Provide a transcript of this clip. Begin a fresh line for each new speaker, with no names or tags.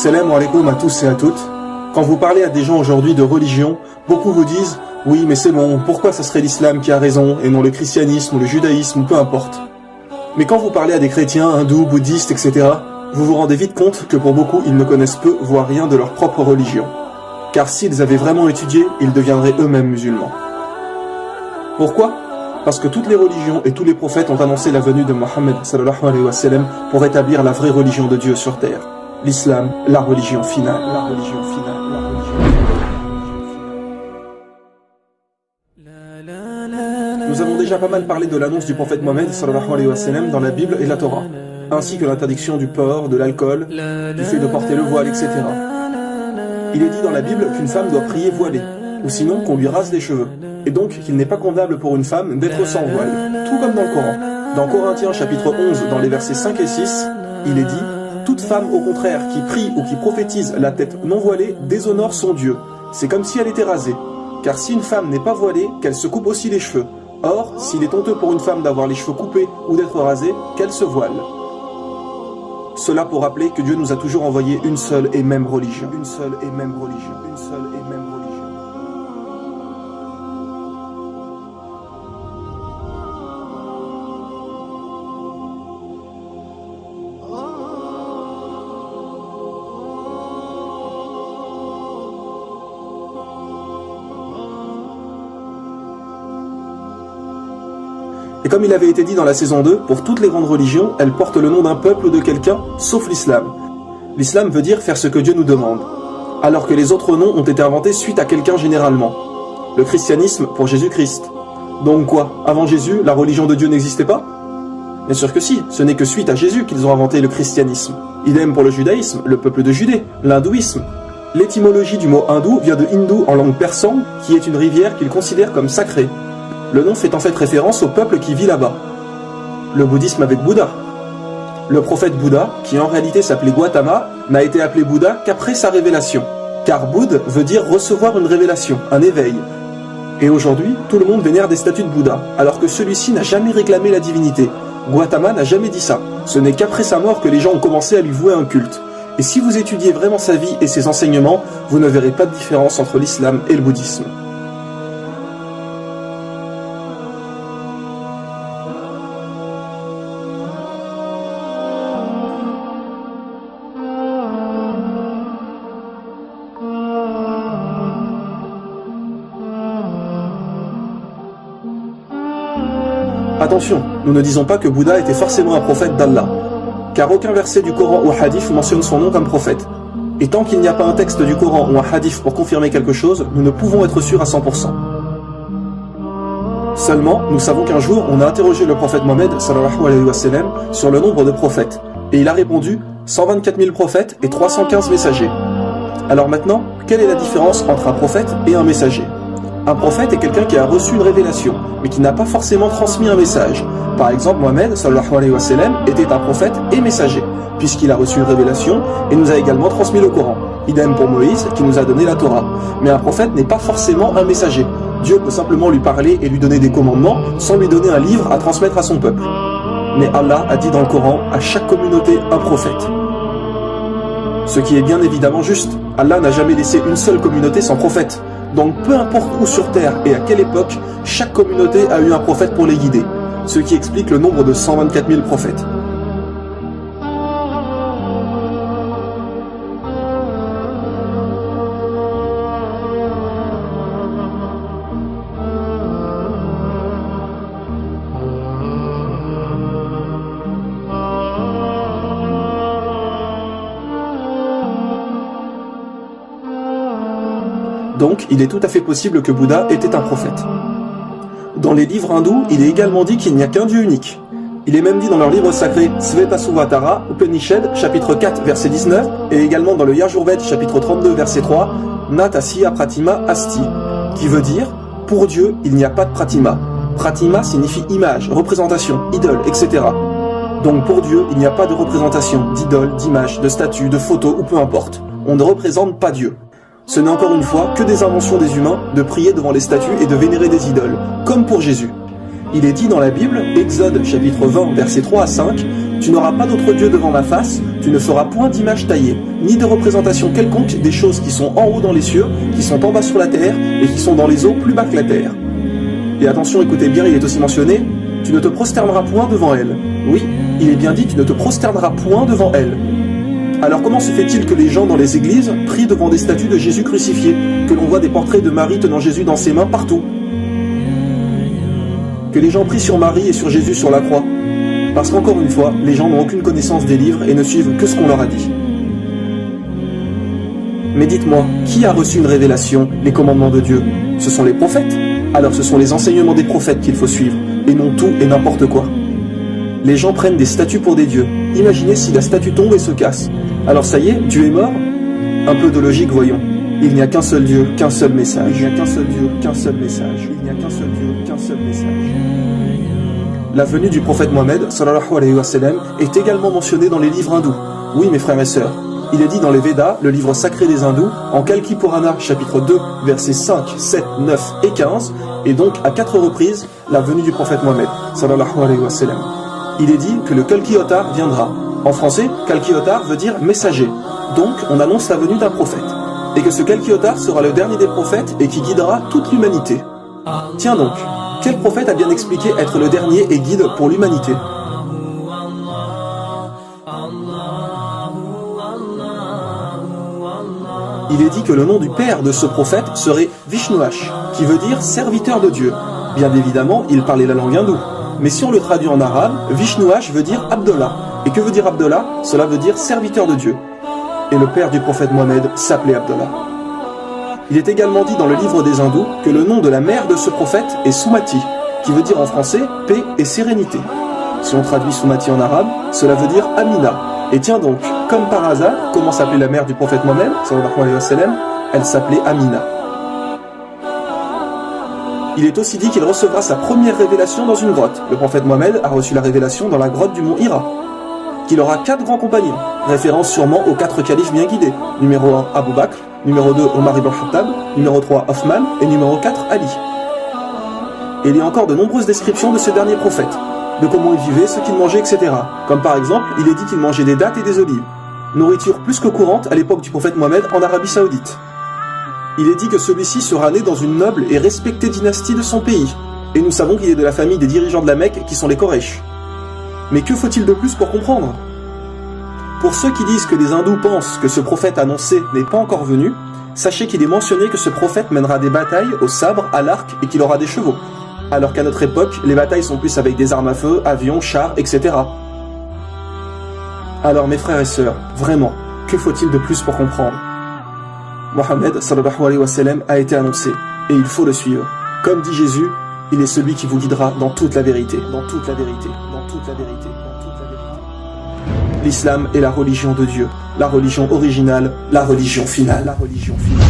Assalamu alaikum à tous et à toutes. Quand vous parlez à des gens aujourd'hui de religion, beaucoup vous disent « Oui, mais c'est bon, pourquoi ça serait l'islam qui a raison et non le christianisme ou le judaïsme ou peu importe ?» Mais quand vous parlez à des chrétiens, hindous, bouddhistes, etc., vous vous rendez vite compte que pour beaucoup, ils ne connaissent peu, voire rien de leur propre religion. Car s'ils avaient vraiment étudié, ils deviendraient eux-mêmes musulmans. Pourquoi ? Parce que toutes les religions et tous les prophètes ont annoncé la venue de Mohammed sallallahu alayhi wa sallam pour établir la vraie religion de Dieu sur terre. L'islam, la religion finale. La religion finale. La religion finale. Nous avons déjà pas mal parlé de l'annonce du prophète Mohammed sallallahu alayhi wa sallam dans la Bible et la Torah, ainsi que l'interdiction du porc, de l'alcool, du fait de porter le voile, etc. Il est dit dans la Bible qu'une femme doit prier voilée, ou sinon qu'on lui rase les cheveux, et donc qu'il n'est pas condamnable pour une femme d'être sans voile, tout comme dans le Coran. Dans Corinthiens chapitre 11, dans les versets 5 et 6, il est dit « Toute femme au contraire qui prie ou qui prophétise la tête non voilée déshonore son Dieu, c'est comme si elle était rasée. Car si une femme n'est pas voilée, qu'elle se coupe aussi les cheveux. Or, s'il est honteux pour une femme d'avoir les cheveux coupés ou d'être rasée, qu'elle se voile. » Cela pour rappeler que Dieu nous a toujours envoyé une seule et même religion. Une seule et même religion. Une seule et même religion. Et comme il avait été dit dans la saison 2, pour toutes les grandes religions, elles portent le nom d'un peuple ou de quelqu'un, sauf l'islam. L'islam veut dire faire ce que Dieu nous demande, alors que les autres noms ont été inventés suite à quelqu'un généralement. Le christianisme pour Jésus-Christ. Donc quoi, avant Jésus, la religion de Dieu n'existait pas? Bien sûr que si, ce n'est que suite à Jésus qu'ils ont inventé le christianisme. Idem pour le judaïsme, le peuple de Judée, l'hindouisme. L'étymologie du mot hindou vient de hindou en langue persane, qui est une rivière qu'ils considèrent comme sacrée. Le nom fait en fait référence au peuple qui vit là-bas. Le bouddhisme avec Bouddha. Le prophète Bouddha, qui en réalité s'appelait Gautama, n'a été appelé Bouddha qu'après sa révélation. Car Bouddha veut dire recevoir une révélation, un éveil. Et aujourd'hui, tout le monde vénère des statues de Bouddha, alors que celui-ci n'a jamais réclamé la divinité. Gautama n'a jamais dit ça. Ce n'est qu'après sa mort que les gens ont commencé à lui vouer un culte. Et si vous étudiez vraiment sa vie et ses enseignements, vous ne verrez pas de différence entre l'islam et le bouddhisme. Attention, nous ne disons pas que Bouddha était forcément un prophète d'Allah, car aucun verset du Coran ou hadith mentionne son nom comme prophète. Et tant qu'il n'y a pas un texte du Coran ou un hadith pour confirmer quelque chose, nous ne pouvons être sûrs à 100%. Seulement, nous savons qu'un jour, on a interrogé le prophète Mohammed sallallahu alayhi wa sallam sur le nombre de prophètes, et il a répondu 124 000 prophètes et 315 messagers. Alors maintenant, quelle est la différence entre un prophète et un messager ? Un prophète est quelqu'un qui a reçu une révélation, mais qui n'a pas forcément transmis un message. Par exemple, Mohammed sallallahu alayhi wa sallam était un prophète et messager, puisqu'il a reçu une révélation et nous a également transmis le Coran. Idem pour Moïse, qui nous a donné la Torah. Mais un prophète n'est pas forcément un messager. Dieu peut simplement lui parler et lui donner des commandements, sans lui donner un livre à transmettre à son peuple. Mais Allah a dit dans le Coran, à chaque communauté un prophète. Ce qui est bien évidemment juste. Allah n'a jamais laissé une seule communauté sans prophète. Donc peu importe où sur terre et à quelle époque, chaque communauté a eu un prophète pour les guider, ce qui explique le nombre de 124 000 prophètes. Donc, il est tout à fait possible que Bouddha était un prophète. Dans les livres hindous, il est également dit qu'il n'y a qu'un Dieu unique. Il est même dit dans leur livre sacré Svetasvatara, Upanishad, chapitre 4, verset 19, et également dans le Yajurved, chapitre 32, verset 3, Natasya Pratima Asti, qui veut dire « Pour Dieu, il n'y a pas de Pratima ». Pratima signifie image, représentation, idole, etc. Donc pour Dieu, il n'y a pas de représentation, d'idole, d'image, de statue, de photo ou peu importe. On ne représente pas Dieu. Ce n'est encore une fois que des inventions des humains de prier devant les statues et de vénérer des idoles, comme pour Jésus. Il est dit dans la Bible, Exode chapitre 20, versets 3 à 5, Tu n'auras pas d'autre Dieu devant ma face, tu ne feras point d'image taillée, ni de représentation quelconque des choses qui sont en haut dans les cieux, qui sont en bas sur la terre, et qui sont dans les eaux plus bas que la terre. Et attention, écoutez bien, il est aussi mentionné, tu ne te prosterneras point devant elle. Oui, il est bien dit, tu ne te prosterneras point devant elle. Alors comment se fait-il que les gens dans les églises prient devant des statues de Jésus crucifié, que l'on voit des portraits de Marie tenant Jésus dans ses mains partout? Que les gens prient sur Marie et sur Jésus sur la croix? Parce qu'encore une fois, les gens n'ont aucune connaissance des livres et ne suivent que ce qu'on leur a dit. Mais dites-moi, qui a reçu une révélation, les commandements de Dieu? Ce sont les prophètes? Alors ce sont les enseignements des prophètes qu'il faut suivre, et non tout et n'importe quoi. Les gens prennent des statues pour des dieux. Imaginez si la statue tombe et se casse. Alors ça y est, Dieu est mort? Un peu de logique, voyons. Il n'y a qu'un seul Dieu, qu'un seul message. Il n'y a qu'un seul Dieu, qu'un seul message. Il n'y a qu'un seul Dieu, qu'un seul message. La venue du prophète Mohammed, sallallahu alayhi wa sallam, est également mentionnée dans les livres hindous. Oui, mes frères et sœurs. Il est dit dans les Védas, le livre sacré des hindous, en Kalki Purana, chapitre 2, versets 5, 7, 9 et 15, et donc à 4 reprises, la venue du prophète Mohammed, sallallahu alayhi wa sallam. Il est dit que le Kalki Avatar viendra. En français, Kalki Avatar veut dire messager. Donc, on annonce la venue d'un prophète. Et que ce Kalki Avatar sera le dernier des prophètes et qui guidera toute l'humanité. Tiens donc, quel prophète a bien expliqué être le dernier et guide pour l'humanité? Il est dit que le nom du père de ce prophète serait Vishnuash, qui veut dire serviteur de Dieu. Bien évidemment, il parlait la langue hindoue. Mais si on le traduit en arabe, Vishnuash veut dire Abdallah. Et que veut dire Abdallah? Cela veut dire serviteur de Dieu. Et le père du prophète Mohammed s'appelait Abdallah. Il est également dit dans le livre des hindous que le nom de la mère de ce prophète est Sumati, qui veut dire en français paix et sérénité. Si on traduit Sumati en arabe, cela veut dire Amina. Et tiens donc, comme par hasard, comment s'appelait la mère du prophète Mohammed, sallallahu alayhi wa sallam? Elle s'appelait Amina. Il est aussi dit qu'il recevra sa première révélation dans une grotte. Le prophète Mohammed a reçu la révélation dans la grotte du mont Hira. Qu'il aura 4 grands compagnons, référence sûrement aux 4 califes bien guidés. Numéro 1, Abu Bakr, numéro 2, Omar ibn Khattab, numéro 3, Othman, et numéro 4, Ali. Et il y a encore de nombreuses descriptions de ce dernier prophète, de comment il vivait, ce qu'il mangeait, etc. Comme par exemple, il est dit qu'il mangeait des dattes et des olives, nourriture plus que courante à l'époque du prophète Mohammed en Arabie Saoudite. Il est dit que celui-ci sera né dans une noble et respectée dynastie de son pays, et nous savons qu'il est de la famille des dirigeants de la Mecque qui sont les Quraysh. Mais que faut-il de plus pour comprendre? Pour ceux qui disent que les hindous pensent que ce prophète annoncé n'est pas encore venu, sachez qu'il est mentionné que ce prophète mènera des batailles au sabre, à l'arc et qu'il aura des chevaux. Alors qu'à notre époque, les batailles sont plus avec des armes à feu, avions, chars, etc. Alors mes frères et sœurs, vraiment, que faut-il de plus pour comprendre? Mohammed sallallahu alayhi wa sallam a été annoncé, et il faut le suivre. Comme dit Jésus, il est celui qui vous guidera dans toute la vérité, dans toute la vérité, dans toute la vérité, dans toute la vérité. L'islam est la religion de Dieu, la religion originale, la religion finale, la religion finale.